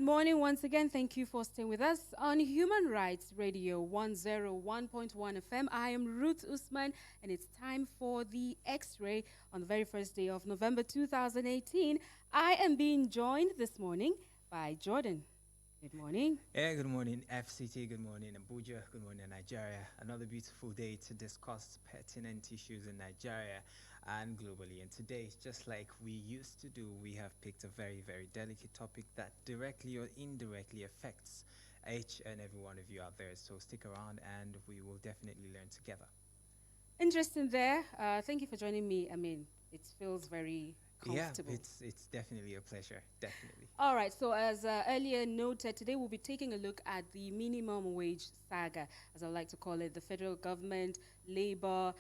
Good morning once again. Thank you for staying with us on Human Rights Radio 101.1 FM. I am Ruth Usman, and it's time for the X-Ray on the very first day of November 2018. I am being joined this morning by Jordan. Good morning. Yeah, good morning, FCT. Good morning, Abuja. Good morning, Nigeria. Another beautiful day to discuss pertinent issues in Nigeria and globally. And today, just like we used to do, we have picked a very, very delicate topic that directly or indirectly affects each and every one of you out there. So stick around and we will definitely learn together. Interesting there. Thank you for joining me. I mean, it feels very comfortable. Yeah, it's definitely a pleasure, definitely. All right, so as earlier noted, today we'll be taking a look at the minimum wage saga, as I like to call it. The federal government, labor,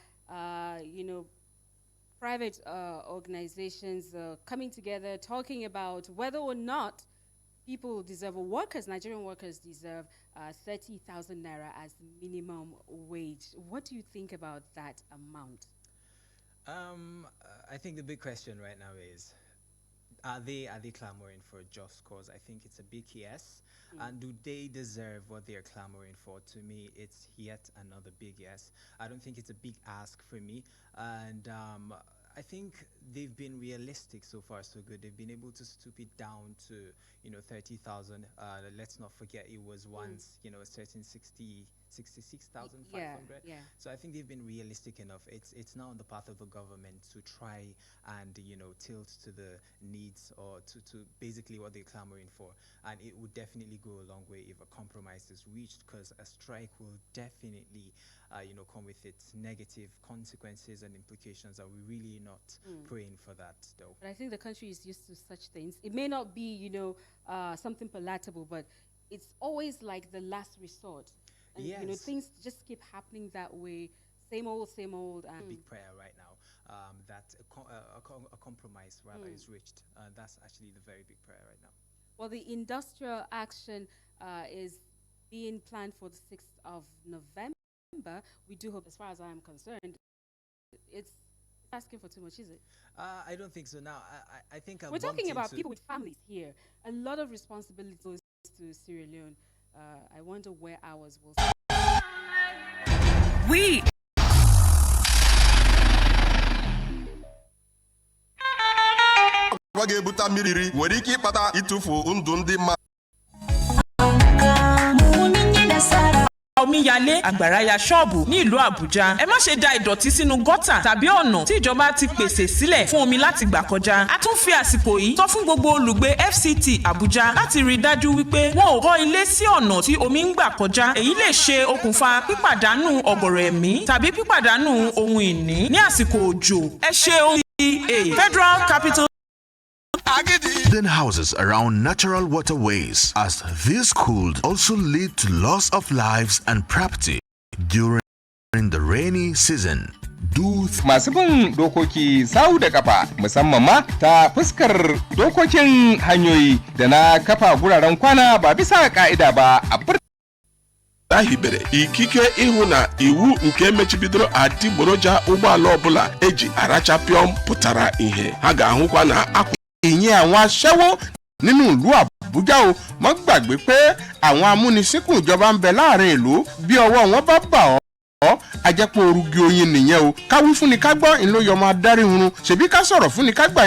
private organizations coming together, talking about whether or not people deserve, or workers, Nigerian workers deserve 30,000 naira as minimum wage. What do you think about that amount? I think the big question right now is, are they clamoring for a just cause? I think it's a big yes. And do they deserve what they're clamoring for? To me, it's yet another big yes. I don't think it's a big ask for me. And I think they've been realistic so far, so good. They've been able to stoop it down to, 30,000. Let's not forget it was once, a certain 66,500. Yeah. So I think they've been realistic enough. It's now on the path of the government to try and, tilt to the needs or to basically what they're clamoring for. And it would definitely go a long way if a compromise is reached, because a strike will definitely, come with its negative consequences and implications. Are we really not praying for that, though? But I think the country is used to such things. It may not be, something palatable, but it's always like the last resort. And, Yes. things just keep happening that way. Same old. And Big prayer right now that a compromise rather is reached. That's actually the very big prayer right now. Well, the industrial action is being planned for the 6th of November. We do hope, as far as I am concerned, it's asking for too much, is it? I don't think so. Now, I think we're talking about people with families here. A lot of responsibility goes to Sierra Leone. I wonder where ours will start. We ga-ebuta mmiri nwere ike ịkpata ịtụfu ndụ ndị mmadụ. omíyalé àgbàrá ya ṣọ́ọ̀bù ní ìlú Àbújá. Ẹ má ṣe da ìdọ̀tí sínú gọ́tà tàbí ọ̀nà tí ìjọba ti pèsè sílẹ̀ fún omi láti gbà kọjá. A tún fi àsìkò yìí sọ fún gbogbo olùgbé FCT Àbújá láti rí dájú wípé wọn ò kọ́ ilé sí ọ̀nà tí omi ń gbà kọjá. Èyí lè ṣe okùnfà pípàdánù ọ̀gọ̀rọ̀ ẹ̀mí tàbí pípàdánù ohun ìní ní àsìkò òjò. Ẹ ṣe ohun Federal Capital Hidden houses around natural waterways, as this could also lead to loss of lives and property during the rainy season. Masu bin dokoki sau da kafa, musamman ma ta fuskar dokokin hanyoyi da na kafa guraren kwana ba bisa ka'ida ba a ahibere ikike ịhụ na iwu nke mechibidoro adịgboroja ụgbọala ọbụla eji arachapịọm pụtara ihe. Ha ga-ahụkwa na ìyẹn àwọn aṣẹ́wó nínú ìlú Àbújá o. Má gbàgbé pé àwọn amúnisínkù ìjọba ń bẹ láàrin ìlú. Bí ọwọ́ wọn bá bà ọ́, ajẹ́pọ̀ orugi oyin nìyẹn o. Ká wí fúnni ká gbọ́ ìlú yọmọ adarí hunrun. Ṣèbí ká sọ̀rọ̀ fúnni ká gbà.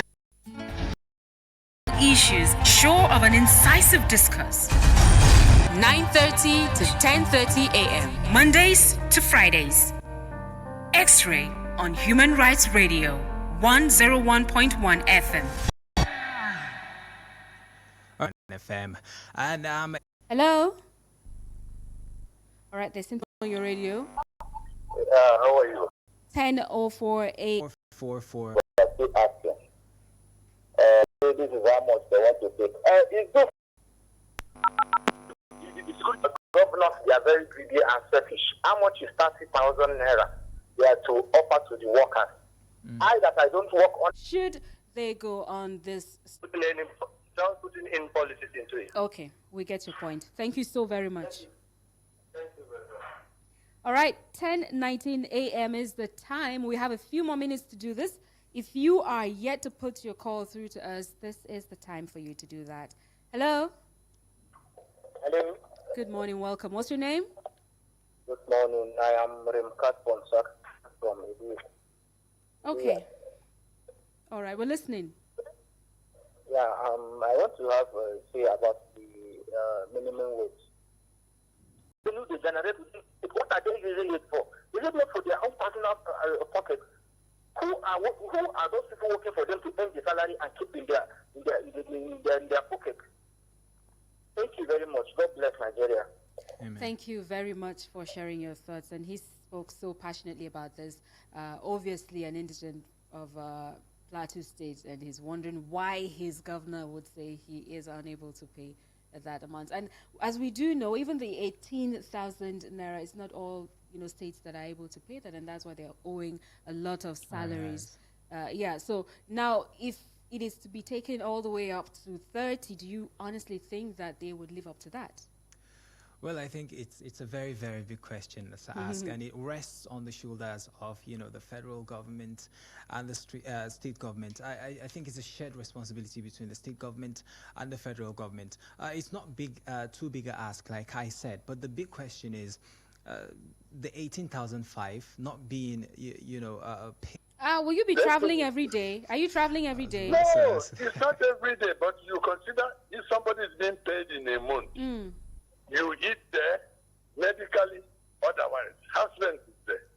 Issues sure of an incisive discourse. 9:30 to 10:30 a.m. Mondays to Fridays. X-Ray on Human Rights Radio 101.1 FM. FM. And Hello? All right, there's something on your radio. How are you? 10:04 444. This is how much they want to take. It's good. It's good. The governors, they are very greedy and selfish. How much is 30,000 naira? They are to offer to the workers. I don't work on. Should they go on this? Putting in policies into it. Okay, we get your point. Thank you so very much. Thank you very much. All right, 10:19 a.m. is the time. We have a few more minutes to do this. If you are yet to put your call through to us, this is the time for you to do that. Hello? Hello. Good morning, welcome. What's your name? Good morning. I am Remkat Bonsak from Ibu. Okay. All right, we're listening. Yeah, I want to have a say about the minimum wage. You know, the generator, what are they using it for? Is it not for their own personal pocket? Who are those people working for them to earn the salary and keep in their pocket? Thank you very much. God bless Nigeria. Amen. Thank you very much for sharing your thoughts. And he spoke so passionately about this. Obviously, an indigent of Plateau State, and he's wondering why his governor would say he is unable to pay that amount. And as we do know, even the 18,000 naira is not all states that are able to pay that, and that's why they're owing a lot of salaries. Yeah. So now, if it is to be taken all the way up to 30, do you honestly think that they would live up to that? Well, I think it's a very, very big question to ask, and it rests on the shoulders of the federal government and the state government. I think it's a shared responsibility between the state government and the federal government. It's not too big a ask, like I said, but the big question is the 18,005 not being paid. Will you be traveling every day? Are you traveling every day? No, it's not every day, but you consider if somebody is being paid in a month. You eat there, medically, otherwise. House rent is there.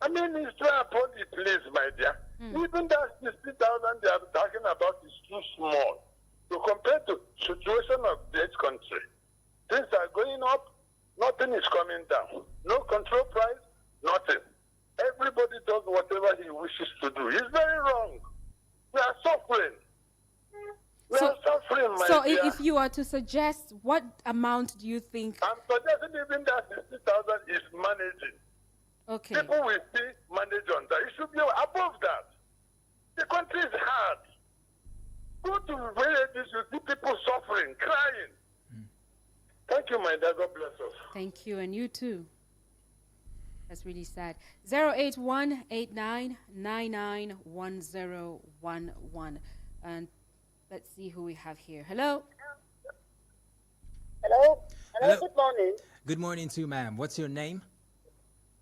I mean, it's trying upon the place, my dear. Even that 60,000 they are talking about is too small to compare to situation of this country. Things are going up, nothing is coming down. No control price, nothing. Everybody does whatever he wishes to do. It's very wrong. We are suffering. So if you are to suggest, what amount do you think? I'm suggesting even that 60,000 is managing. Okay. People will see manage on that. It should be above that. The country is hard. Go to villages, you see people suffering, crying. Thank you, my dad. God bless us. Thank you, and you too. That's really sad. 08189991011. And let's see who we have here. Hello. Hello. Hello. Good morning. Good morning to you, ma'am. What's your name?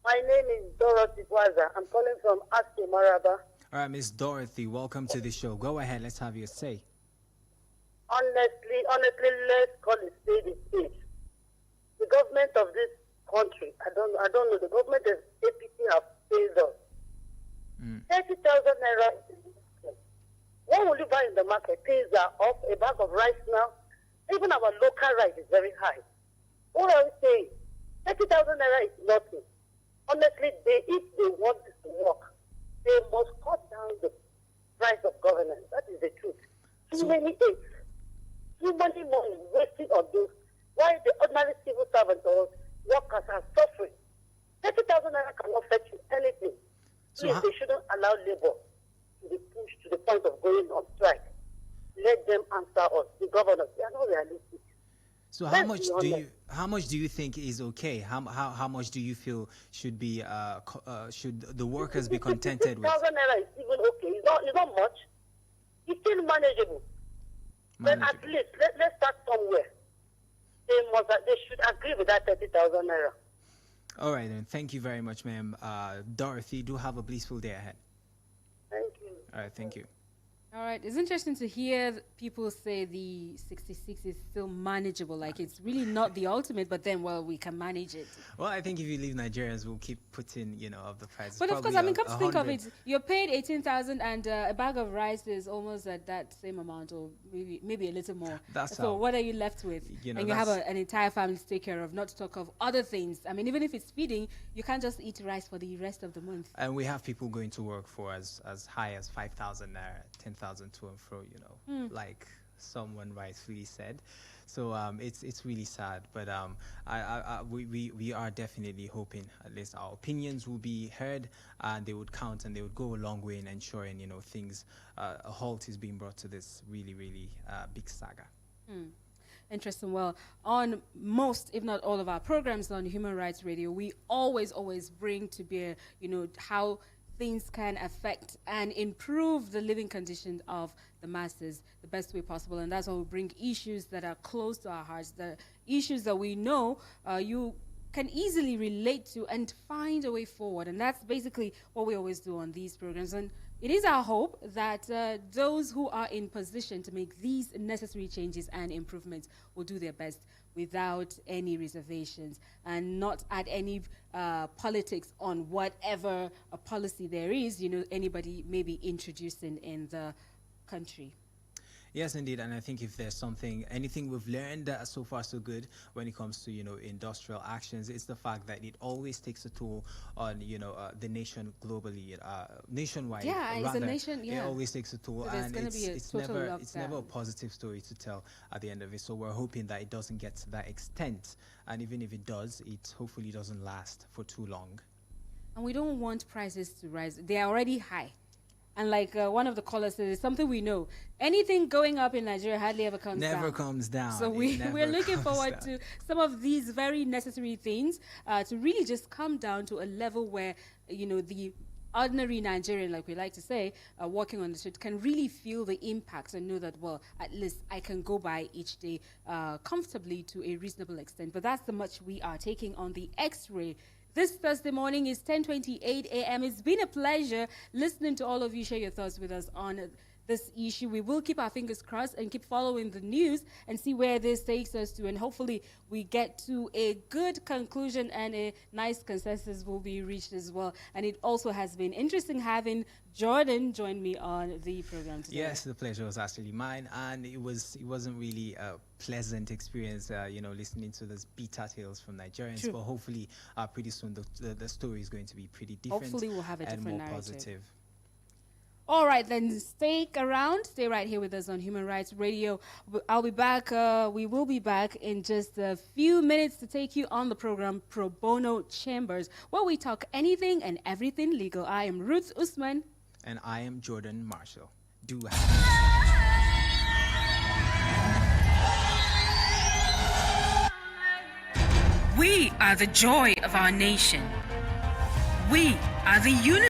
My name is Dorothy Waza. I'm calling from Aske Maraba. All right, Miss Dorothy, welcome to the show. Go ahead. Let's have your say. Honestly, let's call it spade a spade. The government of this country, I don't know. The government of APC have failed us. 30,000 naira. What will you buy in the market? Things are up. A bag of rice now. Even our local rice is very high. What are we saying? 30,000 naira is nothing. Honestly, if they want this to work, they must cut down the price of governance. That is the truth. Too many aids, too many money wasted on this. Why the ordinary civil servants or workers are suffering? 30,000 naira cannot fetch you anything. Please, they shouldn't allow labor to be pushed to the point of going on strike. Let them answer us. The governors, they are not realistic. So how much do you think is okay? How much do you feel should be should the workers be contented with? 30,000 naira is even okay. It's not much. It's still manageable. But at least let's start somewhere. They should agree with that 30,000 naira. All right, then. Thank you very much, ma'am. Dorothy, do have a blissful day ahead. Thank you. All right, thank you. All right, it's interesting to hear people say the 66 is still manageable. Like, it's really not the ultimate, but then, well, we can manage it. Well, I think if you leave, Nigerians will keep putting, up the prices. But of course, I mean, come to think of it, you're paid 18,000 and a bag of rice is almost at that same amount, or maybe a little more. So what are you left with? And you have an entire family to take care of, not to talk of other things. I mean, even if it's feeding, you can't just eat rice for the rest of the month. And we have people going to work for as high as 5,000 naira, 10,000 to and fro, like someone rightfully said. So it's really sad, but we are definitely hoping at least our opinions will be heard and they would count and they would go a long way in ensuring things a halt is being brought to this really big saga. Interesting. Well, on most, if not all of our programs on Human Rights Radio, we always bring to bear, how things can affect and improve the living condition of the masses the best way possible. And that's why we bring issues that are close to our hearts, the issues that we know you can easily relate to and find a way forward. And that's basically what we always do on these programs. And it is our hope that those who are in position to make these necessary changes and improvements will do their best without any reservations and not add any politics on whatever policy there is, anybody may be introducing in the country. Yes, indeed, and I think if there's anything we've learned so far so good when it comes to industrial actions, it's the fact that it always takes a toll on the nation globally, nationwide. Yeah, rather, it's a nation. Yeah, it always takes a toll, so and it's never a lockdown. positive story to tell at the end of it. So we're hoping that it doesn't get to that extent, and even if it does, it hopefully doesn't last for too long. And we don't want prices to rise; they are already high. And like one of the callers said, it's something we know. Anything going up in Nigeria hardly ever comes down. Never comes down. So we're looking forward to some of these very necessary things to really just come down to a level where, the ordinary Nigerian, like we like to say, walking on the street can really feel the impact and know that, well, at least I can go by each day comfortably to a reasonable extent. But that's the much we are taking on the X-Ray. This Thursday morning is 10:28 a.m. It's been a pleasure listening to all of you share your thoughts with us on this issue. We will keep our fingers crossed and keep following the news and see where this takes us to. And hopefully we get to a good conclusion and a nice consensus will be reached as well. And it also has been interesting having Jordan join me on the program today. Yes, the pleasure was actually mine, and it wasn't really a pleasant experience, listening to those bitter tales from Nigerians. True. But hopefully, pretty soon the story is going to be pretty different. Hopefully, we'll have a and different more narrative. positive. All right, then stay right here with us on Human Rights Radio. I'll be back. We will be back in just a few minutes to take you on the program Pro Bono Chambers, where we talk anything and everything legal. I am Ruth Usman. And I am Jordan Marshall. We are the joy of our nation. We are the unity